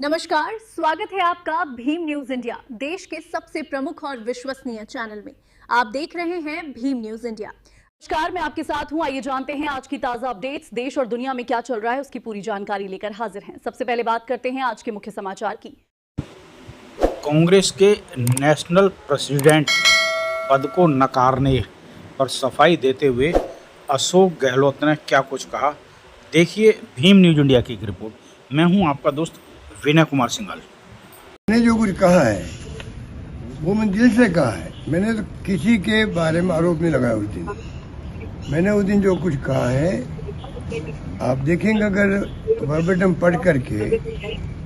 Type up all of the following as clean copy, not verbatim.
नमस्कार, स्वागत है आपका भीम न्यूज इंडिया, देश के सबसे प्रमुख और विश्वसनीय चैनल में। आप देख रहे हैं भीम न्यूज इंडिया। नमस्कार, मैं आपके साथ हूं। आइए जानते हैं आज की ताजा अपडेट्स। देश और दुनिया में क्या चल रहा है उसकी पूरी जानकारी लेकर हाजिर हैं। सबसे पहले बात करते हैं आज के मुख्य समाचार की। कांग्रेस के नेशनल प्रेसिडेंट पद को नकारने पर सफाई देते हुए अशोक गहलोत ने क्या कुछ कहा, देखिए भीम न्यूज इंडिया की एक रिपोर्ट। मैं हूं आपका दोस्त विनय कुमार सिंघल। मैंने जो कुछ कहा है वो मैं दिल से कहा है। मैंने तो किसी के बारे में आरोप नहीं लगाया उस दिन। मैंने उस दिन जो कुछ कहा है आप देखेंगे अगर वर्बेटम पढ़ करके,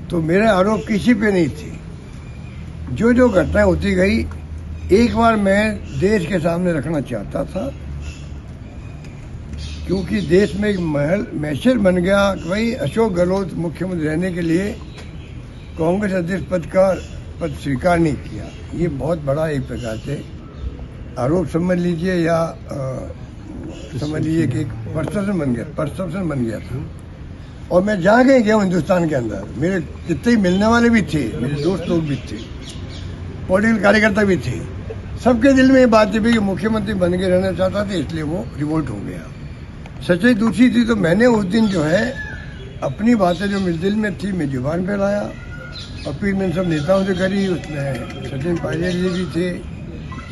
तो मेरे आरोप किसी पे नहीं थे। जो जो घटनाएं होती गई एक बार मैं देश के सामने रखना चाहता था, क्योंकि देश में एक मैसेज बन गया कि भाई अशोक गहलोत मुख्यमंत्री रहने के लिए कांग्रेस अध्यक्ष पद स्वीकार नहीं किया। ये बहुत बड़ा एक प्रकार से आरोप समझ लीजिए या समझ लीजिए कि एक परसेप्शन बन गया था। और मैं जहाँ कहीं गया हिंदुस्तान के अंदर, मेरे जितने मिलने वाले भी थे, मेरे दोस्त लोग भी थे, पॉलिटिकल कार्यकर्ता भी थे, सबके दिल में ये बात थी कि मुख्यमंत्री बन के रहना चाहता था, इसलिए वो रिवोल्ट हो गया। सच्चाई दूसरी थी। तो मैंने उस दिन जो है अपनी बातें जो मेरे दिल में थी मैं जुबान पे लाया। अपील मैंने सब नेताओं से करी। उसमें सचिन पायलट जी भी थे,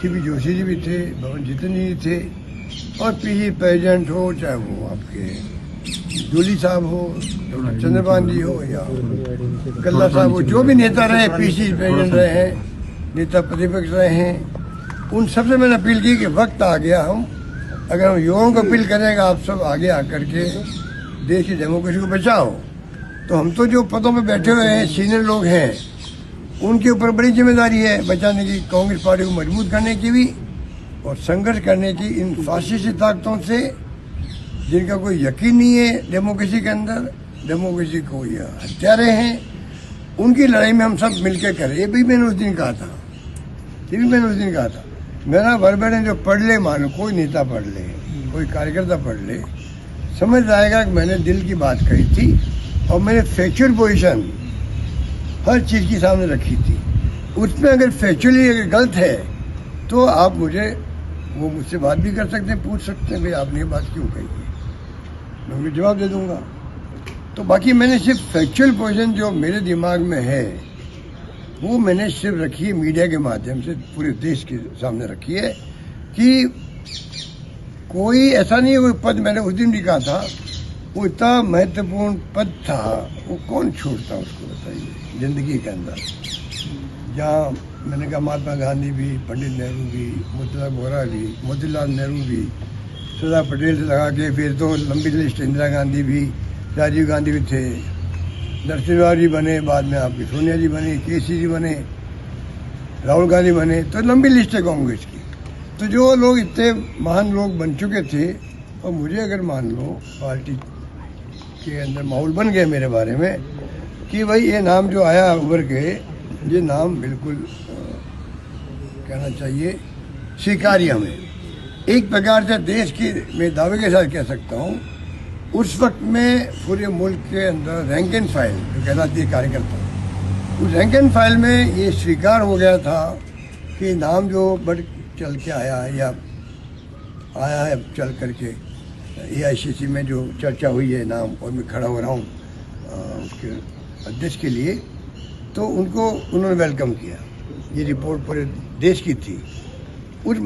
सीपी जोशी जी भी थे, भवन जितेंद्र जी थे, और पीजी प्रेसिडेंट हो, चाहे वो आपके दूली साहब हो, चंद्रपाल जी हो या कल्ला साहब हो, जो भी नेता रहे, पीसी प्रेसिडेंट रहे हैं, नेता प्रतिपक्ष रहे हैं, उन सबसे मैंने अपील की कि वक्त आ गया, हम अगर हम युवाओं को अपील करेंगे आप सब आगे आकर के देश की डेमोक्रेसी को बचाओ, तो हम तो जो पदों पे बैठे हुए हैं, सीनियर लोग हैं, उनके ऊपर बड़ी जिम्मेदारी है बचाने की, कांग्रेस पार्टी को मजबूत करने की भी और संघर्ष करने की इन फासिस्टी ताकतों से जिनका कोई यकीन नहीं है डेमोक्रेसी के अंदर, डेमोक्रेसी को ये हत्यारे हैं, उनकी लड़ाई में हम सब मिलकर करें। ये भी मैंने उस दिन कहा था। मेरा वर्बेटम जो पढ़ ले, मानो कोई नेता पढ़ ले, कोई कार्यकर्ता पढ़ ले, समझ जाएगा कि मैंने दिल की बात कही थी और मैंने फैक्चुअल पोजीशन हर चीज़ की सामने रखी थी। उसमें अगर फैक्चुअली अगर गलत है तो आप मुझसे बात भी कर सकते हैं, पूछ सकते हैं भाई आपने ये बात क्यों कही है, मैं उनको जवाब दे दूंगा। तो बाकी मैंने सिर्फ फैक्चुअल पोजीशन जो मेरे दिमाग में है वो मैंने सिर्फ रखी है, मीडिया के माध्यम से पूरे देश के सामने रखी है कि कोई ऐसा नहीं है कोई पद, मैंने उस दिन भी कहा था, वो इतना महत्वपूर्ण पद था, वो कौन छोड़ता उसको, बताइए, जिंदगी के अंदर। जहाँ मैंने कहा महात्मा गांधी भी, पंडित नेहरू भी, मोतीलाल वोरा भी, मोतीलाल नेहरू भी, सरदार पटेल से लगा के फिर तो लंबी लिस्ट, इंदिरा गांधी भी, राजीव गांधी भी थे, नरसिम्हा जी बने, बाद में आपकी सोनिया जी बने, केसी जी बने, राहुल गांधी बने, तो लंबी लिस्ट है कांग्रेस की। तो जो लोग इतने महान लोग बन चुके थे, और मुझे अगर मान लो पार्टी के अंदर माहौल बन गया मेरे बारे में कि भाई ये नाम जो आया उभर के, ये नाम बिल्कुल कहना चाहिए स्वीकार्य हमें। एक प्रकार से देश की मैं दावे के साथ कह सकता हूँ, उस वक्त में पूरे मुल्क के अंदर रैंक एंड फाइल जो कहलाती है कार्यकर्ता, उस रैंक एंड फाइल में ये स्वीकार हो गया था कि नाम जो बढ़ चल के आया है या आया है चल करके AICC में जो चर्चा हुई है नाम, और मैं खड़ा हो रहा हूँ उसके अध्यक्ष के लिए, तो उन्होंने वेलकम किया। ये रिपोर्ट पूरे देश की थी। उस